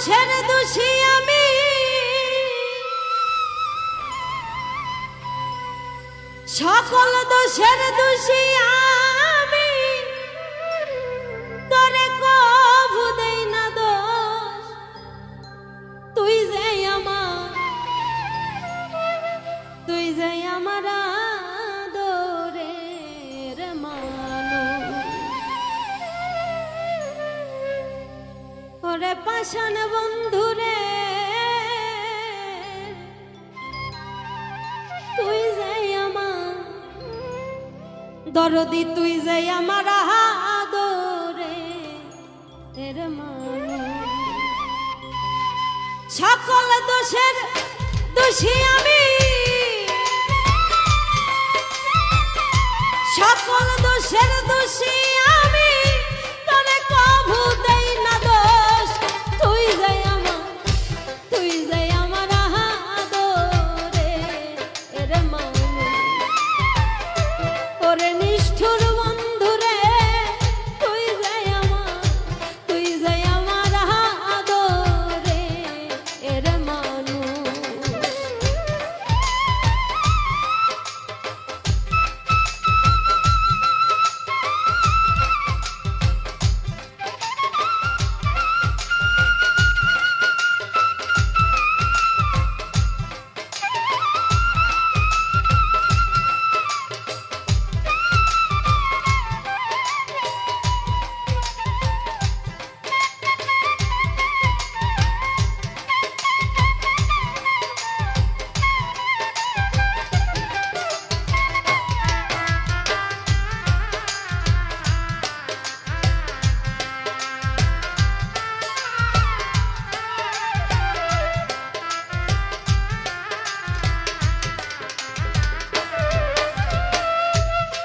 দোষের দোষী আমি, সকল দোষের দোষী আমি, তোরে কভু দেই না দোষ। তুই যে আমার আদরের মানুষ। ওরে পাষাণ বন্ধুরে, তুই যে আমার দরদি, তুই যে আমার আদরের মানুষ। সকল দোষের দোষী আমি, সকল দোষের দোষী আমি, তোরে কভু দেই না দোষ। তুই যে আমার আদরের মানুষ। ওরে নিষ্ঠুর বন্ধুরে, তুই যে আমার আদরের মানুষ।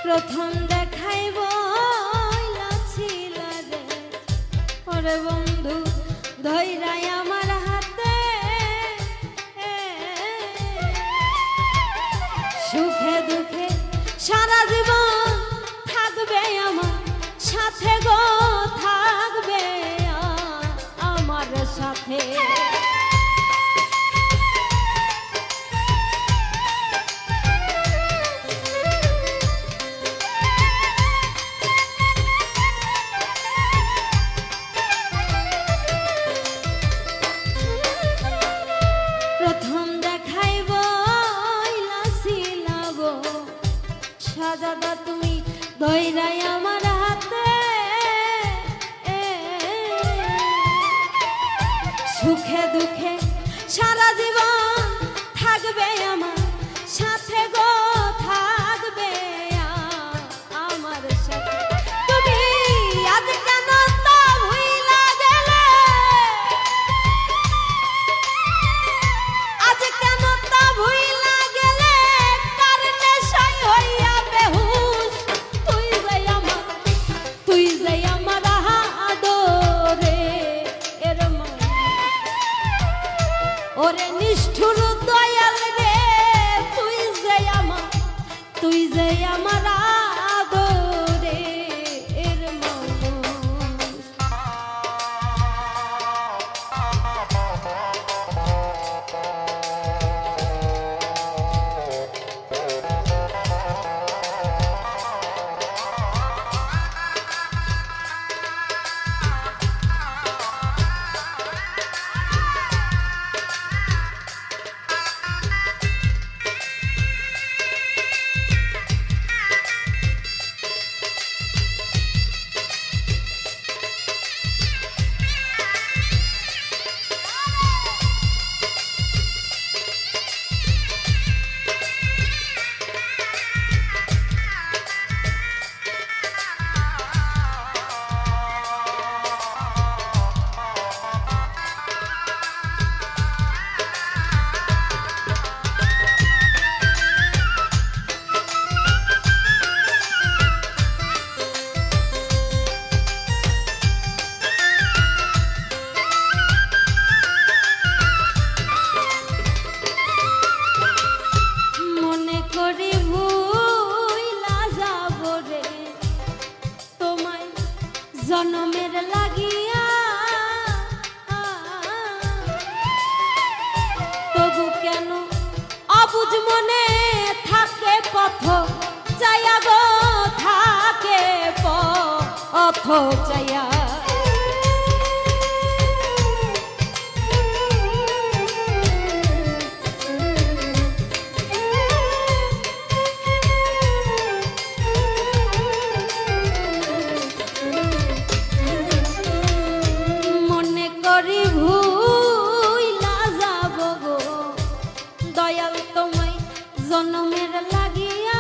প্রথম দেখাইব রে, ওরে বন্ধু ধইরাই আমার হাতে, সুখে দুঃখে সারা জীবন থাকবে আমার সাথে গো, থাকবে আমার সাথে। সাজাদা তুমি ধইরাই আমার হাতে, সুখে দুঃখে সারা জীবন থাকবে আমার সাথে গো, থাকবে আমার সাথে। তুমি আজ কেন তা ভুইলা গেলে, আজ কেন তা ভুইলা গেলে, কার নেশায় হইয়া বেহুশ। তুই যে আমার আদরের মানুষ। ওরে নিষ্ঠুর দয়াল রে, তুই যে আমার আদরের মানুষ। অবুঝ মনে থাকে পথ চাইয়া গো থাকে পথ চাইয়া মনে করি ভুইলা যাব গো দয়াল তোমায় জন্মের লাগিয়া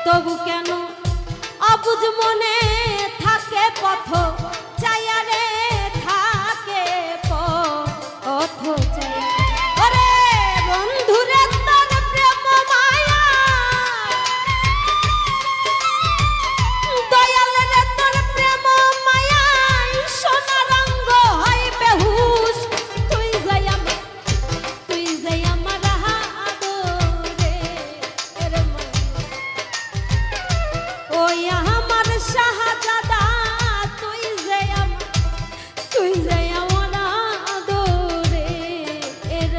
তবু কেন অবুঝ মনে থাকে পথ চাইয়া রে থাকে পথ চাইয়া ওরে বন্ধুরে তোর প্রেম মায়া দয়াল রে তোর প্রেম মায়া সোনা রঙ্গ হয় বেহুশ তুই যাই আমার আদরে এর ওই আমার শাহজাদা তুই যাই আমার আদরে এর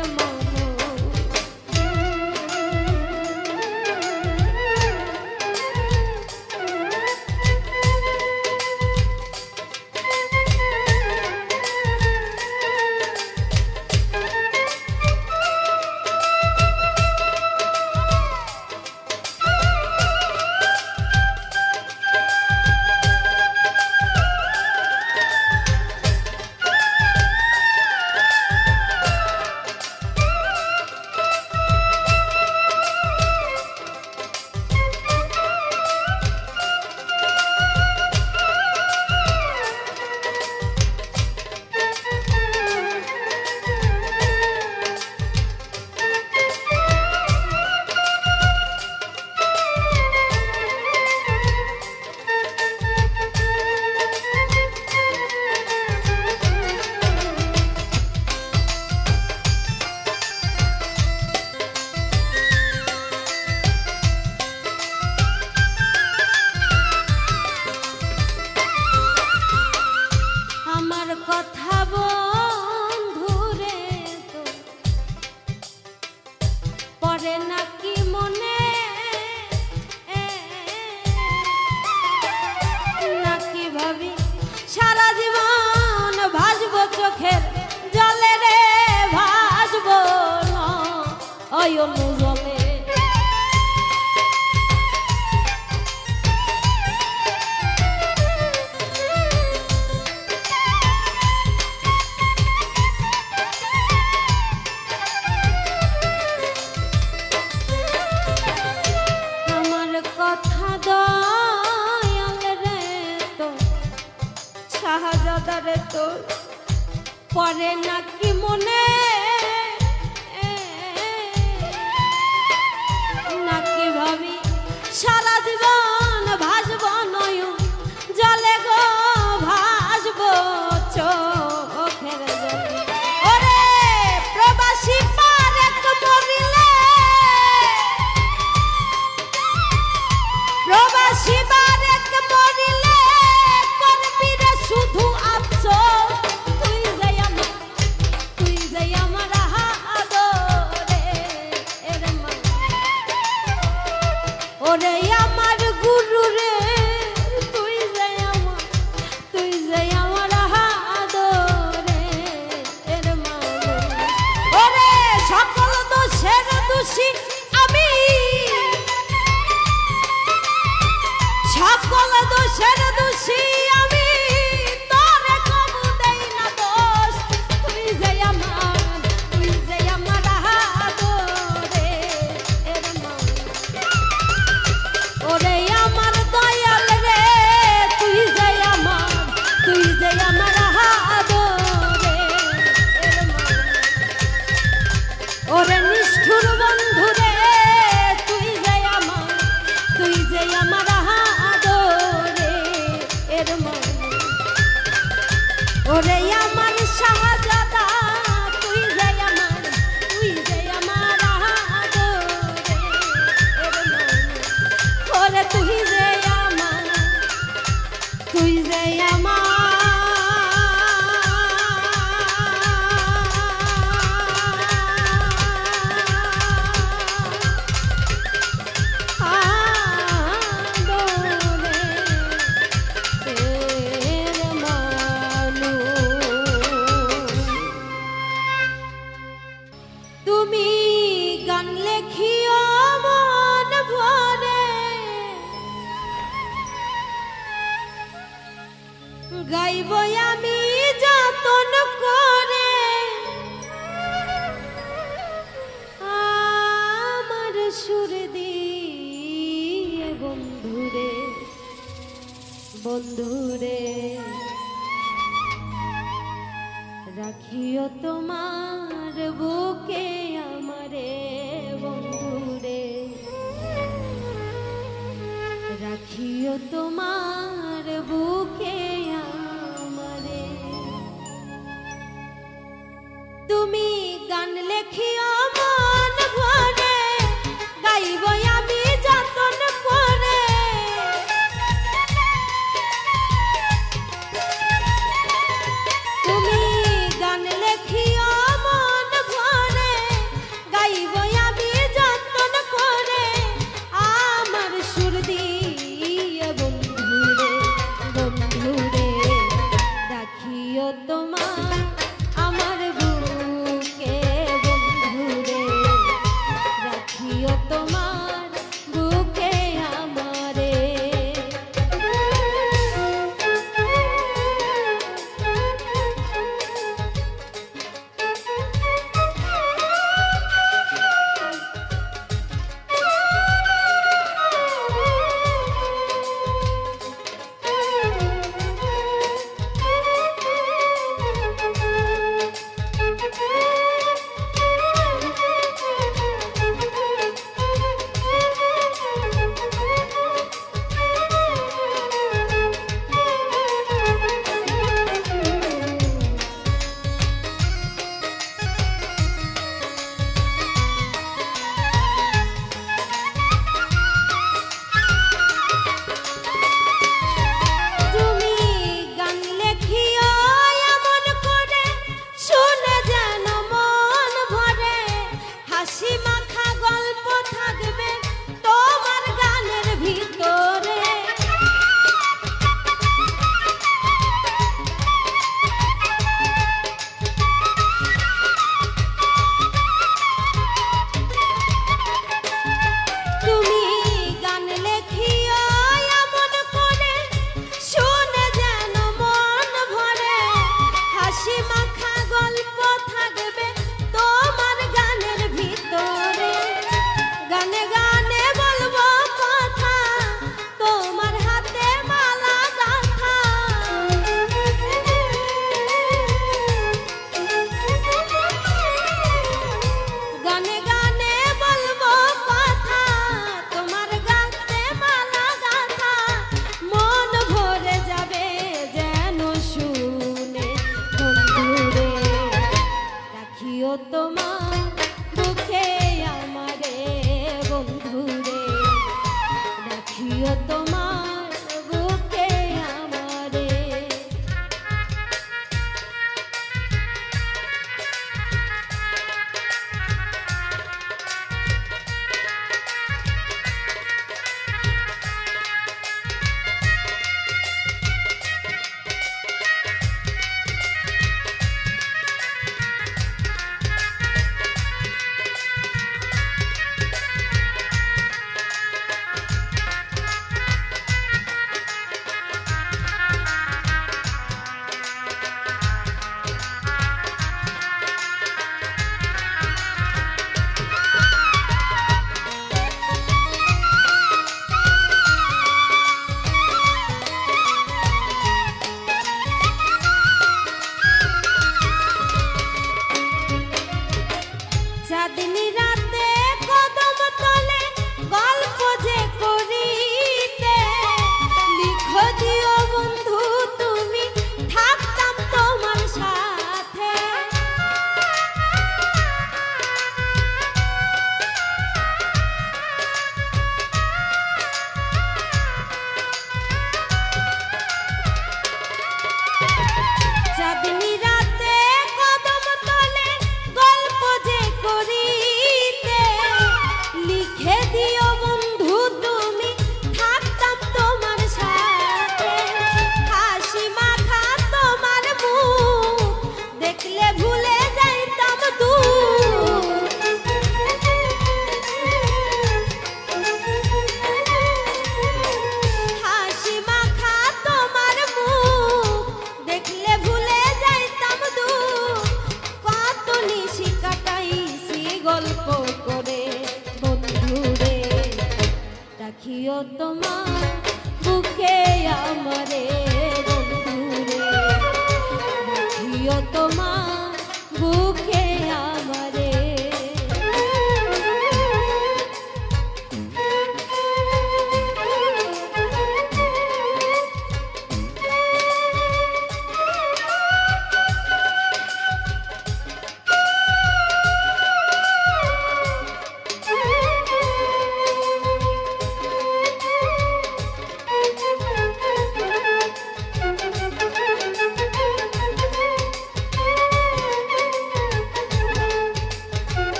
আমার কথা বন্ধুরে তো পরে নাকি মনে নাকি ভাবি সারা জীবন ভাসবো চোখের জলে রে ভাসবো নয়ন জলে কথা দয়াল রে তো শাহজাদা রে তোর পরে নাকি মনে নাকি ভাবি সারা জীবন ভাসব নয়ন জলে গো ভাসব চোখের জলে ওরে প্রবাসী পারেক মরিলে প্রবাসী বারেক মরিলে করবি রে শুধু আফসোস তুই যাই আমার আদরে এর ওরে আমার গুরু রে তুই যাই আমার আদরে এর ওরে সকল দোষের দোষী আমি সকল দোষের দোষী আমি তোরে কবু দেই না দোষ তুই যাই আমার আদরে এর ওরে আমার দয়াল রে তুই যাই আমার আদরে এর ওরে নিষ্ঠুর বন্ধু রে তুই যাই আমার আদরে এর ওরে আমার শাহজাদা তুই যাই আমার আদরে এর ওরে তুই যাই আমার গাইব আমি যতন করে আমার সুর দিয়ে বন্ধুরে বন্ধুরে রাখিও তোমার বুকে আমারে বন্ধুরে রাখিও তোমার বুকে আমারে তুমি গান লেখিও মন ভরে গাইব আমি যতন করে তুমি গান লেখিও মন ভরে গাইব আমি যতন করে আমার সুর দিয়ে বন্ধুরে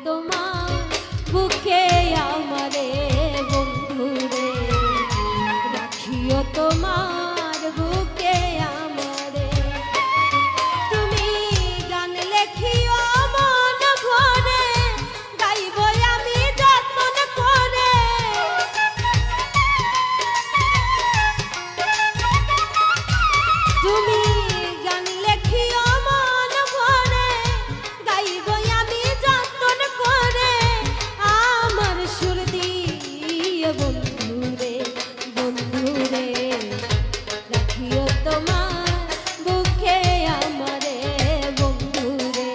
তোমার বুকে আমারে বন্ধুরে, রাখিও তোমার বুকে আমারে। তুমি গান লেখিও মন ভরে, গাইব আমি যতন করে। তুমি গান লেখিও মন ভরে, গাইব আমি যতন করে। আমার সুর দিয়ে বন্ধুরে, বন্ধুরে, রাখিও তোমার বুকে আমারে বন্ধুরে,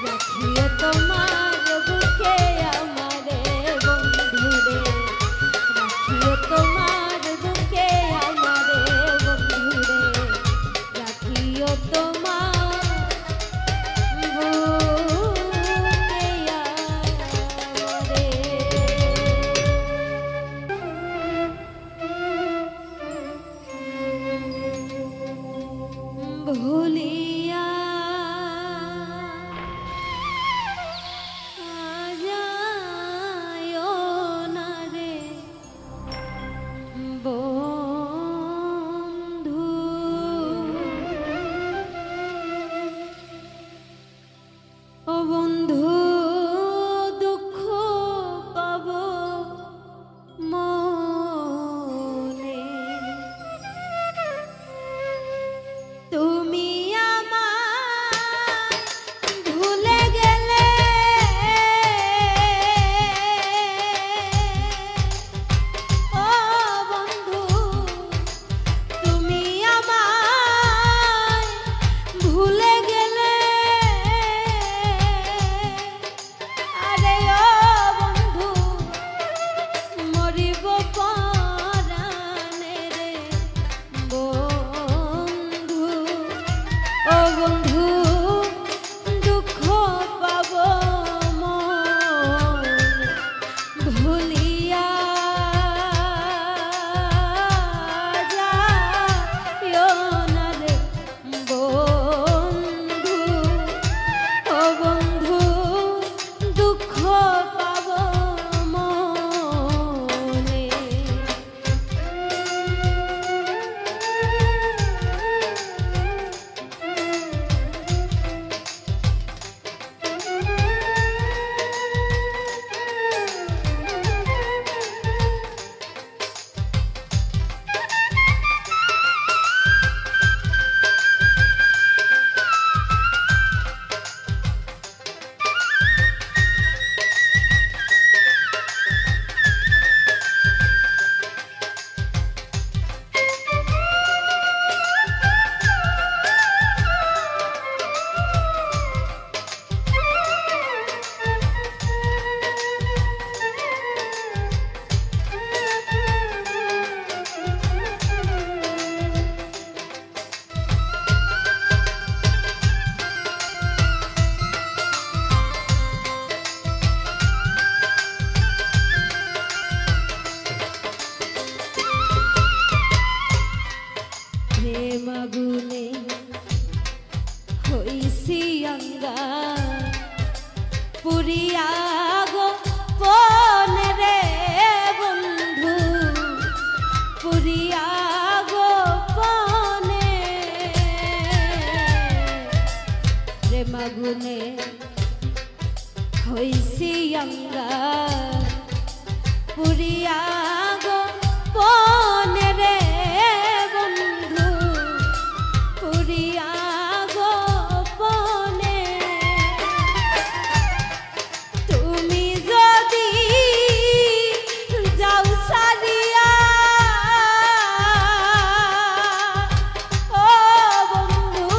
রাখিও তোমার বুকে আমারে বন্ধুরে, রাখিও তোমার বুকে আমারে বন্ধুরে, রাখিও তোমার বুকে আমারে। ভুলিয়া যায়ও না রে বন্ধু, ও বন্ধু দুঃখ পাব মনে। তুমি আমায় ভুলে গেলে, ও বন্ধু তুমি আমায় ভুলে গেলে। আরে ও বন্ধু মরিব পরাণে রে বন্ধু, ও বন্ধু দুঃখ পাব মন ভুলিয়া যাইও না রে বন্ধু, ও বন্ধু দুঃখ পাব মনে। প্রেম আগুনে হইছি অঙ্গার, পুরিয়া গো পনে রে বন্ধু, পুরিয়া গো পনে। প্রেম আগুনে হইছি অঙ্গার, পুরিয়া গো পনে রে বন্ধু, পুরিয়া গো পনে। তুমি যদি যাও সারিয়া, ও বন্ধু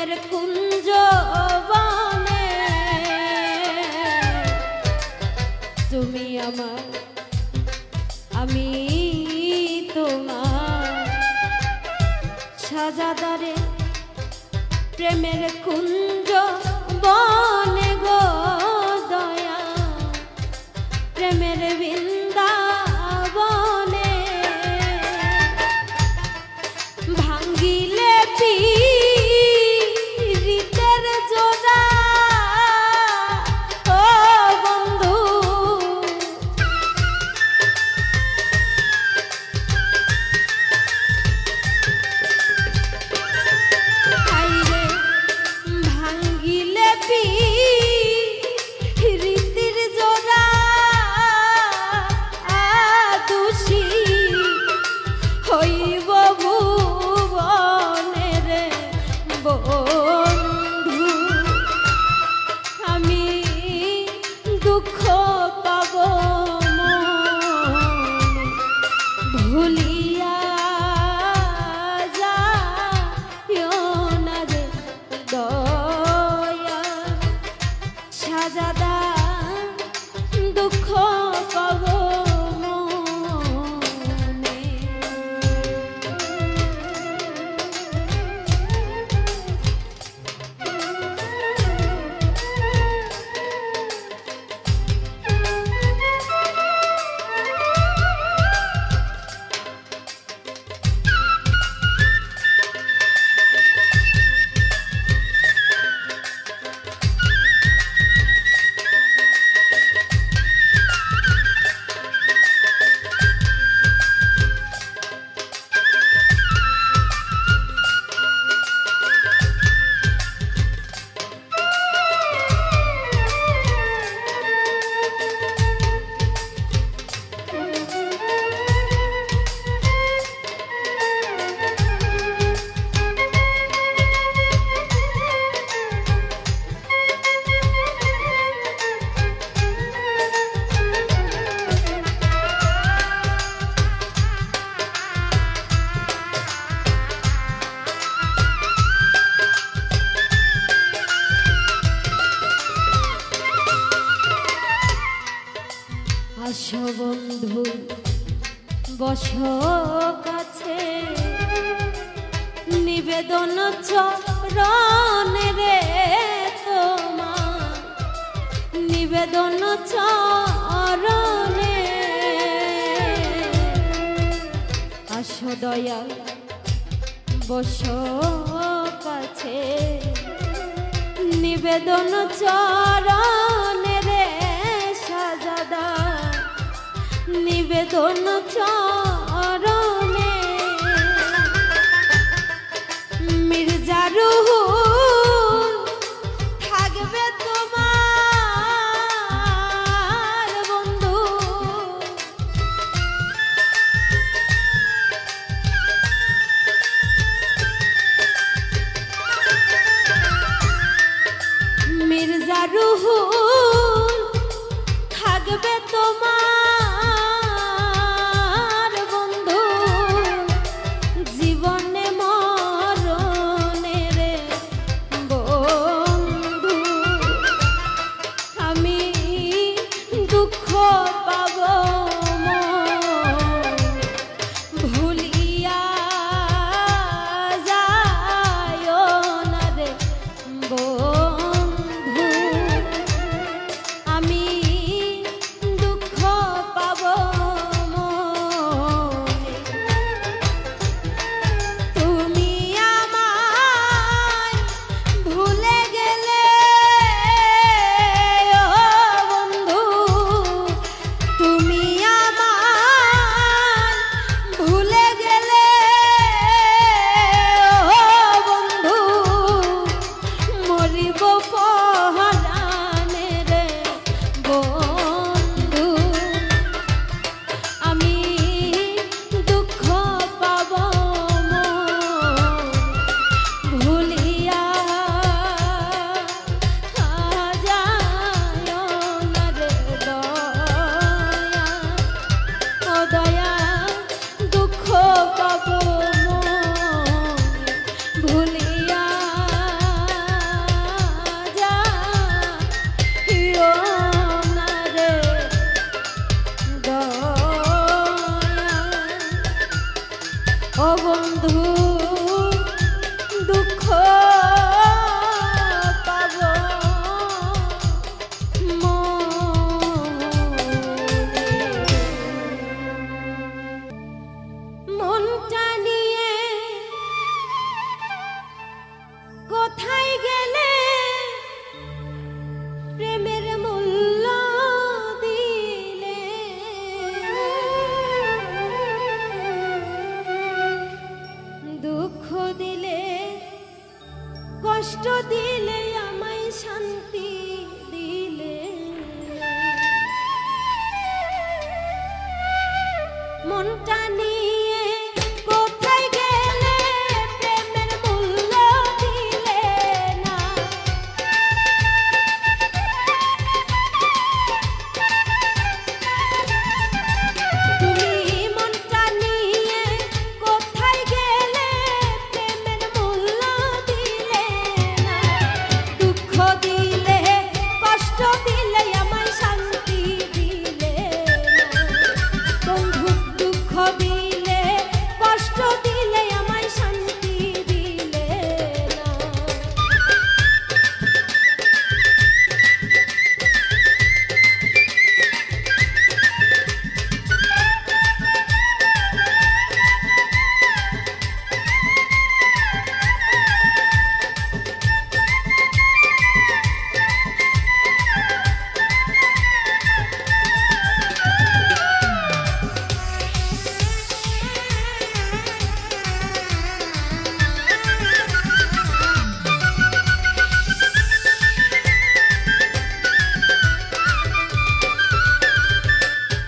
প্রেমের কুঞ্জ বনে তুমি আমার আমি তোমার সাজাদারে প্রেমের কুঞ্জ বনে গো দয়া প্রেমের বৃন্দাবনে ভাঙ্গিলে পীড়িতের জোড়া ও বন্ধু আইরে ভাঙ্গিলে পীড়িতের জোড়া দোষী হইব ভুবনের বন্ধু আমি দুঃখ পাব মনে ভুলিয়া যাইও না রে দয়া সাজাদা দুঃখ পাব মনে আসো বন্ধু বস কাছে নিবেদন চরণে রে তোমার নিবেদন চরণে আসো দয়াল বস কাছে নিবেদন চরণে রে সাজাদা নিবেদন চরণে মির্জা রুহুল থাকবে তোমার বন্ধু মির্জা রুহুল থাকবে তোমার বন্ধু জীবনে মরণে রে বন্ধু আমি দুঃখ পাব ভুলিয়া যাইও না রে বন্ধু আমি দুঃখ দুঃখ পাবো মনটা নিয়ে কোথায় গেলে প্রেমের মূল্য দিলে দুঃখ দিলে কষ্ট দিলে আমায় শান্তি দিলে মনটা নিয়ে কোথায় গেলে প্রেমের মূল্য দিলে না তুমি মনটা নিয়ে কোথায় গেলে প্রেমের মূল্য দিলে না দুঃখ দিলে কষ্ট দিলে আমায় শান্তি দিলে না বন্ধু দুঃখ দিলে কষ্ট দিলে আমায় শান্তি দিলে না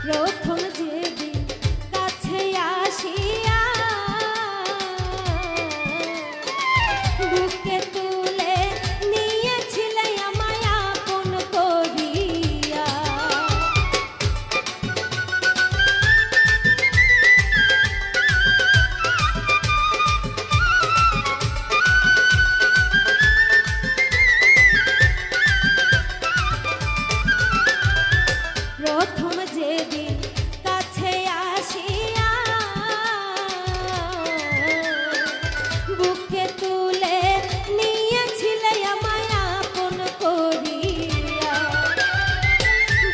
প্রথম যেদিন কাছে আসিয়া বুকে তুলে নিয়েছিলে আমায় আপন করিয়া প্রথম যেদিন কাছে আসিয়া বুকে তুলে নিয়েছিলে আমায় আপন করিয়া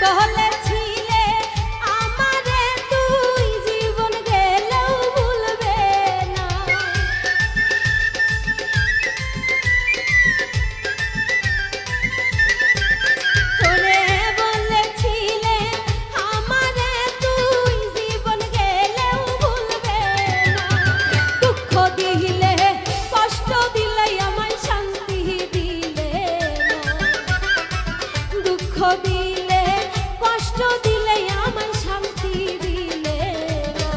বলেছিলে আমারে তুই জীবন গেলেও ভুলবে না ওরে বলেছিলে আমারে তুই জীবন গেলেও ভুলবে না দুঃখ দিলে কষ্ট দিলে আমায় শান্তি দিলে না দুঃখ দিলে কষ্ট দিলে আমায় শান্তি দিলে না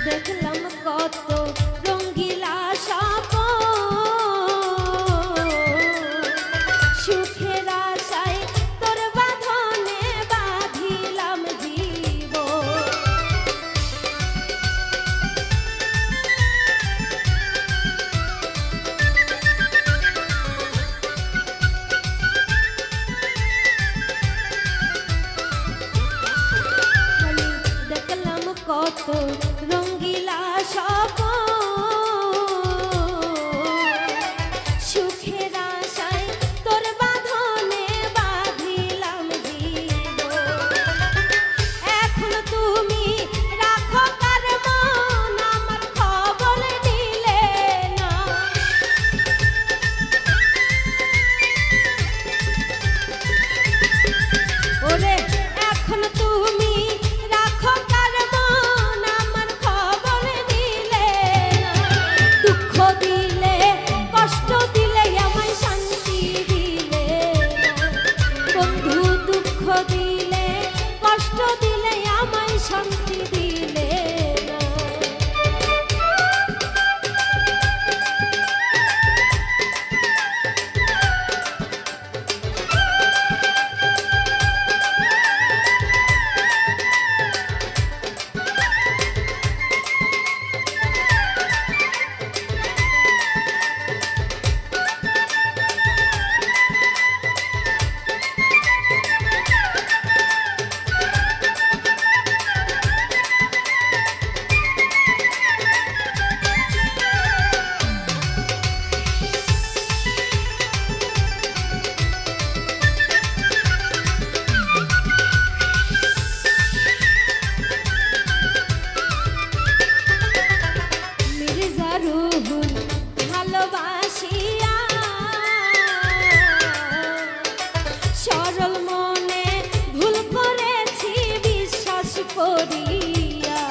দেখলাম কত রঙ্গিলা স্বপ্ন সুখের আশায় তোর বাঁধনে বাঁধিলাম জীবন আমি দেখলাম কত রঙ্গিলা স্বপ্ন সুখের আশায় তোর বাঁধনে বাঁধিলাম জীবন এখন তুমি রাখো কার মন আমার খবর নিলে না ওরে এখন তুমি রাখো কার মন আমার খবর দিলে কষ্ট দিলে আমায় শান্তি দিলে না। ভালোবাসিয়া সরল মনে ভুল করেছি বিশ্বাস করিয়া।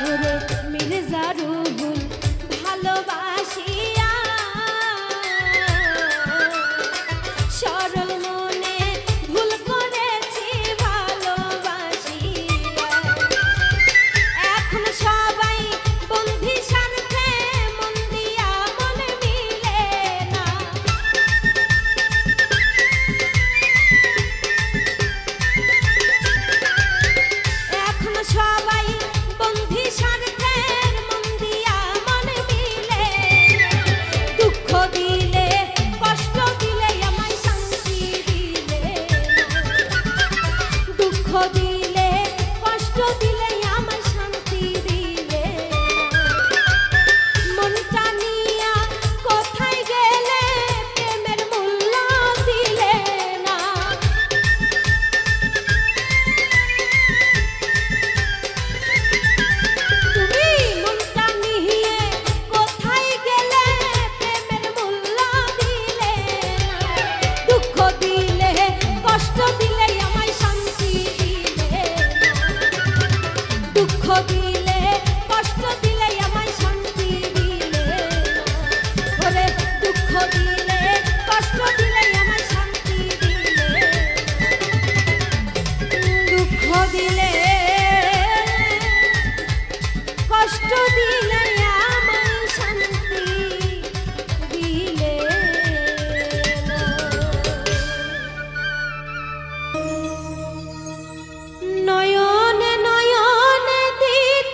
ওরে মির্জা রুহুল ভালোবাসিয়া সরল মনে ভুল করেছি ভালোবাসিয়া। এখন সবাই বন্ধি স্বার্থে মন দিয়া মনে মিলে না। এখন সবাই বন্ধি স্বার্থের মন দিয়া মনে মিলে না। দুঃখ দিলে কষ্ট দিলে আমায় শান্তি দিলে না। দুঃখ দিলে কষ্ট দিলে আমায় শান্তি দিলে না। মনটা নিয়া কোথায় গেলে প্রেমের মূল্য দিলে না। তুমি মনটা নিয়ে কোথায় গেলে প্রেমের মূল্য দিলে না। দুঃখ দিলে কষ্ট দিলে আমায় শান্তি দিলে না। দুঃখ দিলে কষ্ট দিলে আমায় শান্তি দিলে না। ওরে দুঃখ দিলে কষ্ট দিলে আমায় শান্তি দিলে না। দুঃখ দিলে কষ্ট দিলে আমায় শান্তি দিলে না। নয়নে নয়নে দিতে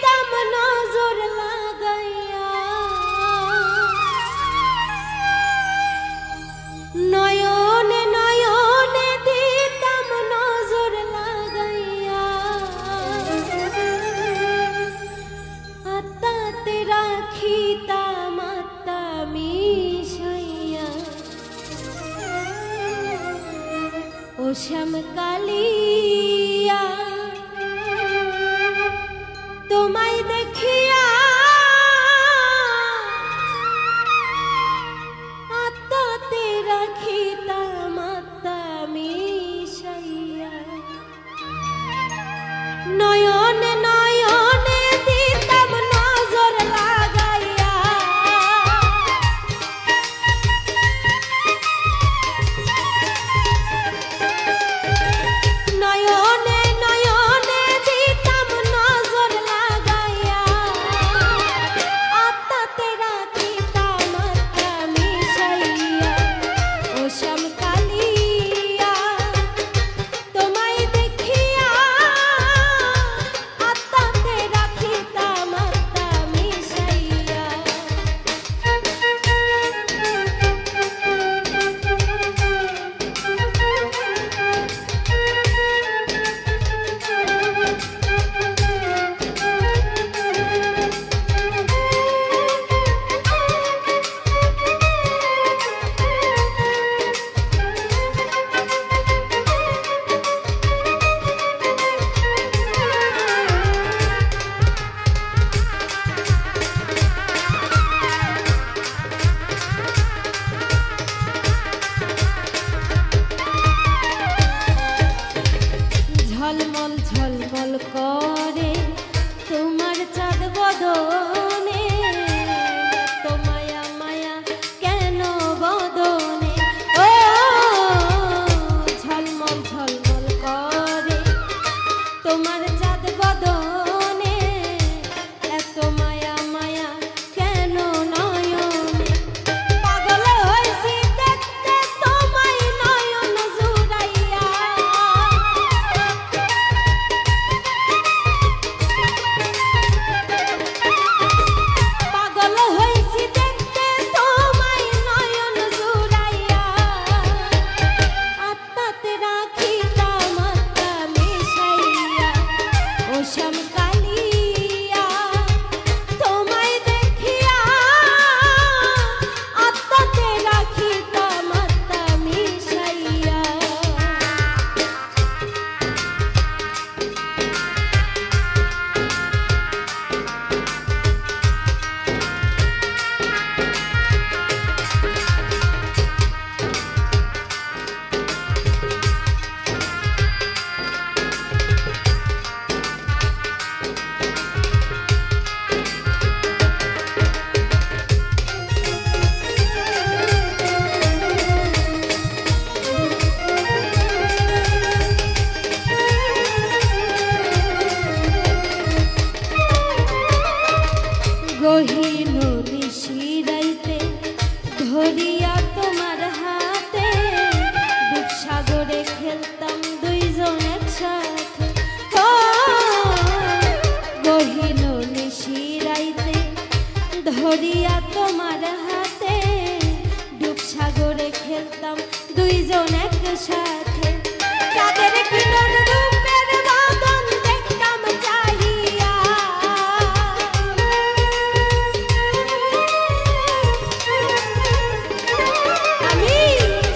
তোমার চাঁদ বদনে এত মায়া মায়া কেন নয়নে পাগল হইছি দেখতে তোমায় নয়ন জুড়াইয়া পাগল হইছি দেখতে তোমায় নয়ন জুড়াইয়া আত্মাতে রাখিতাম আত্মা মিশাইয়া ও শ্যামকালিয়া তোমায় দেখিয়া আত্মাতে রাখিতাম আত্মা মিশাইয়া গহীন নিশিরাইতে ধরিয়া তোমার হাতে দুঃসাগরে খেলতাম দুইজন একসাথে ও গহীন নিশিরাইতে ধরিয়া তোমার হাতে দুঃসাগরে খেলতাম দুইজন একসাথে চাঁদের কিরণ রূপের বাঁধন দেখতাম চাহিয়া আমি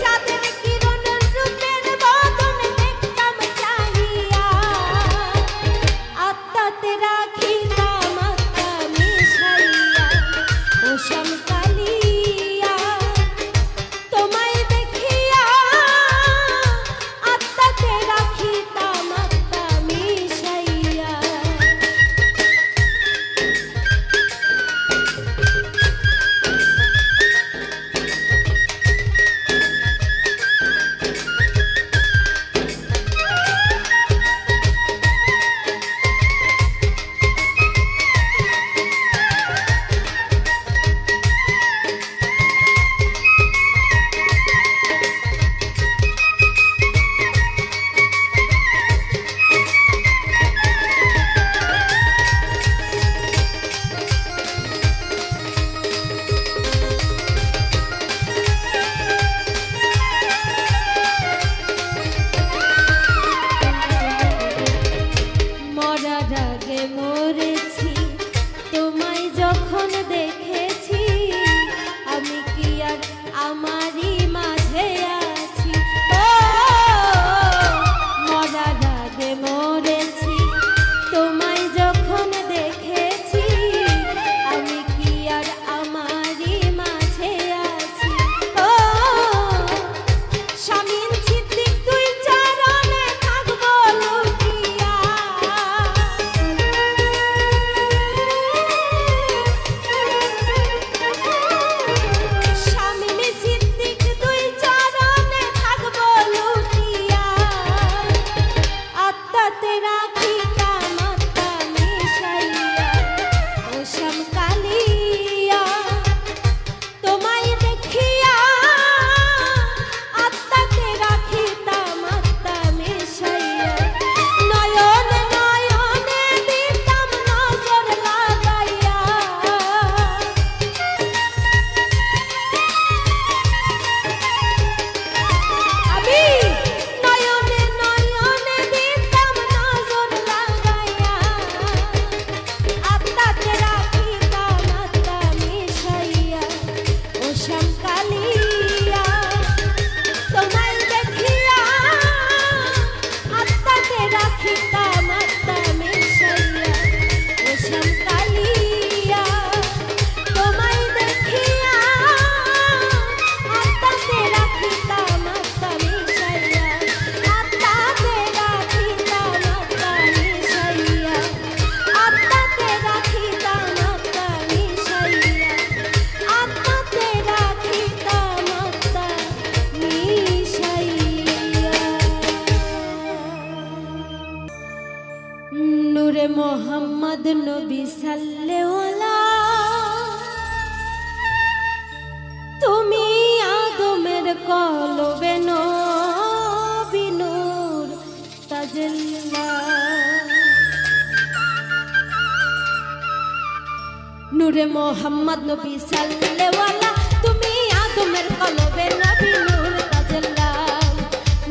চাঁদের কিরণ রূপের বাঁধন দেখতাম চাহিয়া আত্মাতে রাখিতাম আত্মা মিশাইয়া ও শ্যামকালিয়া তোমায় দেখিয়া নূরে মোহাম্মদ নবী সাল্লাল্লাহু তুমি আদমের কলবে নবী নূর তাজাল্লা নূরে মোহাম্মদ নবী সাল্লাল্লাহু তুমি আদমের কলবে নবী নূর তাজাল্লা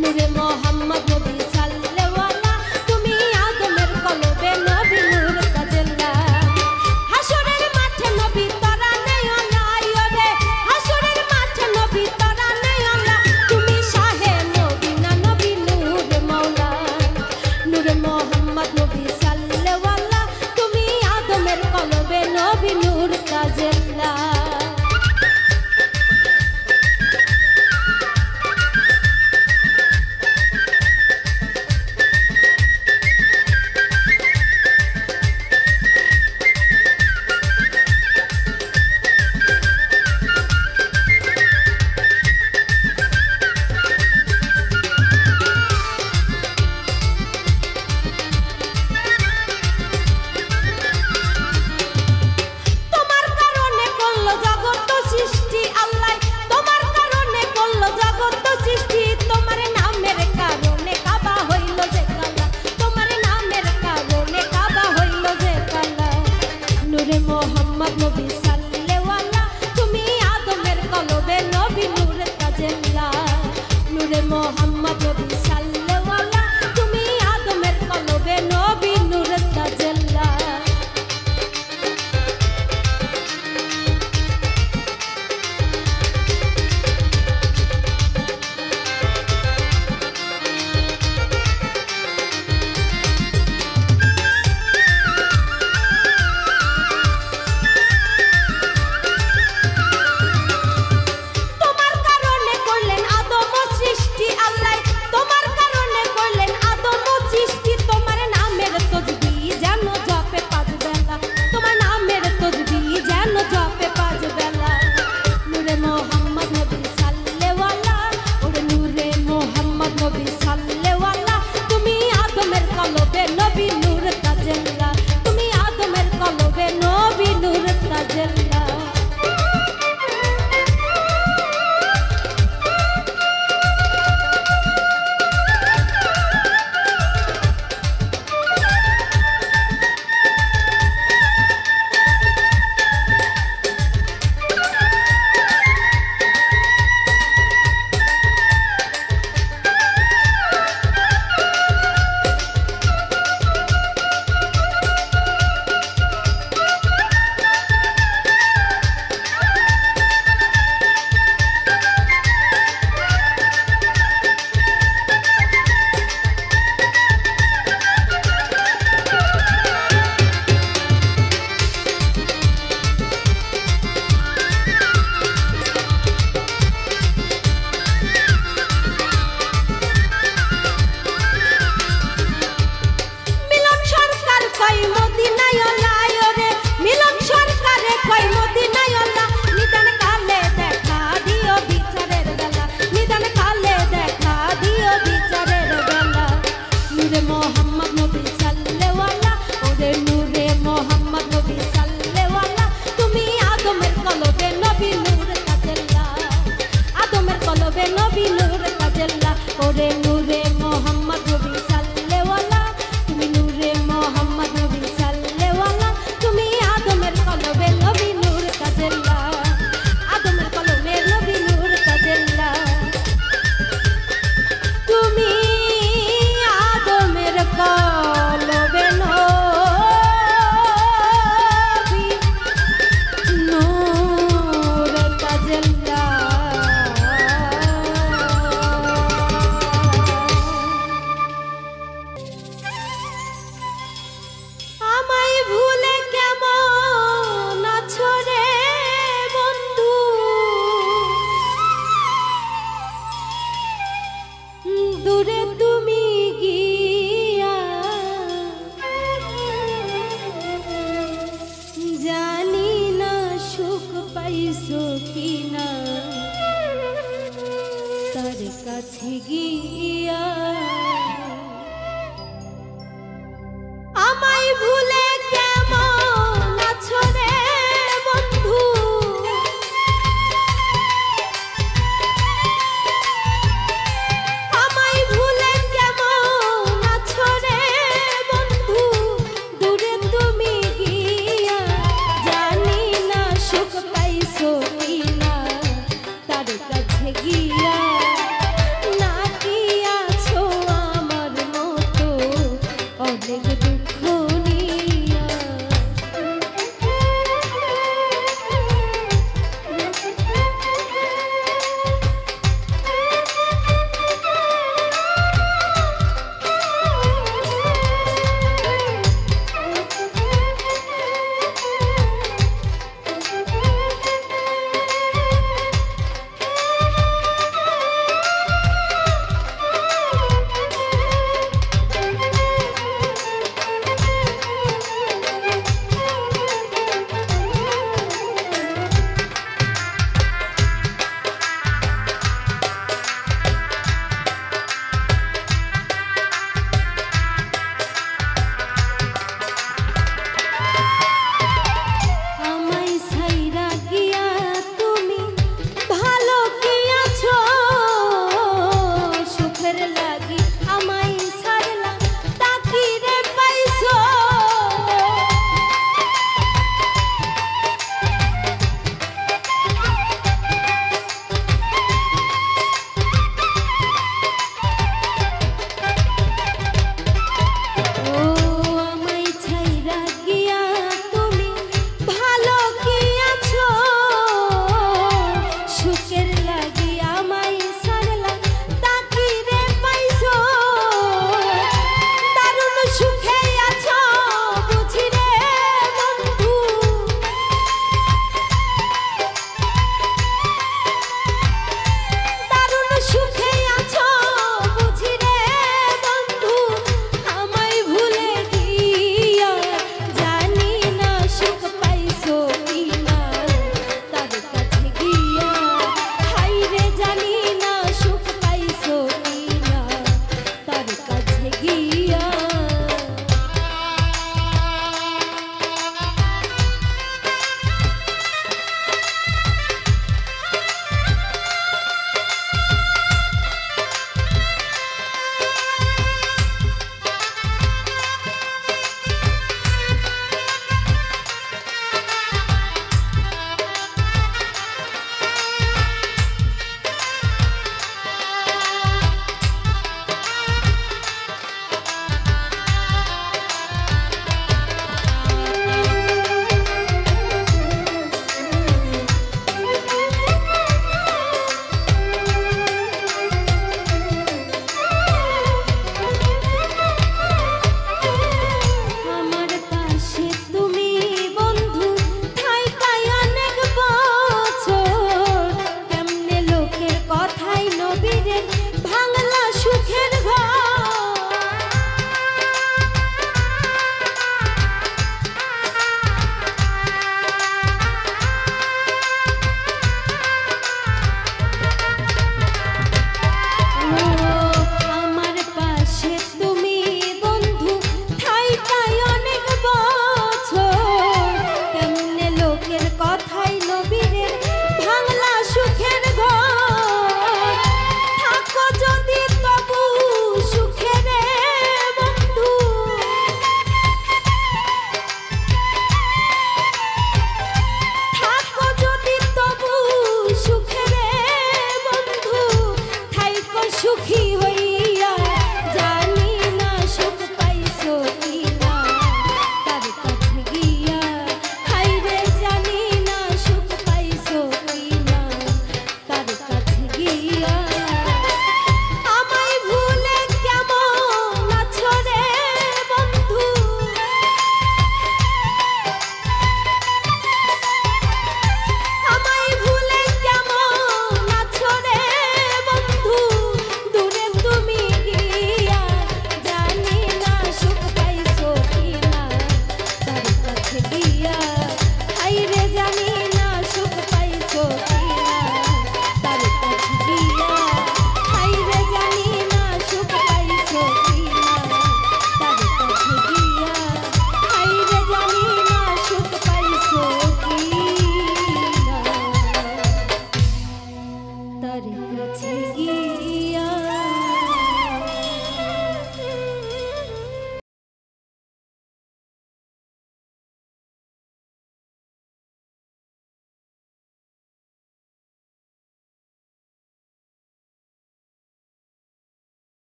নূরে মোহাম্মদ নবী সাল্লাল্লাহু তুমি আদমের কলবে নবী নূর তাজাল্লা হাসরের মাঠে নবী তোরা নেই আল্লাহ রে হাসরের মাঠে নবী তোরা নেই আল্লাহ তুমি শাহে মদিনা নবী নূর মাওলা নূরে মোহাম্মদ নবী সাল্লাল্লাহু তুমি আদমের কলবে নবী নূর তাজাল্লা মোহাম্মদ নবী সাল্লাল্লাহু তুমি আদমের কলবে নবী নূর তাজাল্লা নূরে মোহাম্মদ নবী সাল্লাল্লাহু তুমি আদমের কলবে নবী নূর তাজাল্লা লিখবে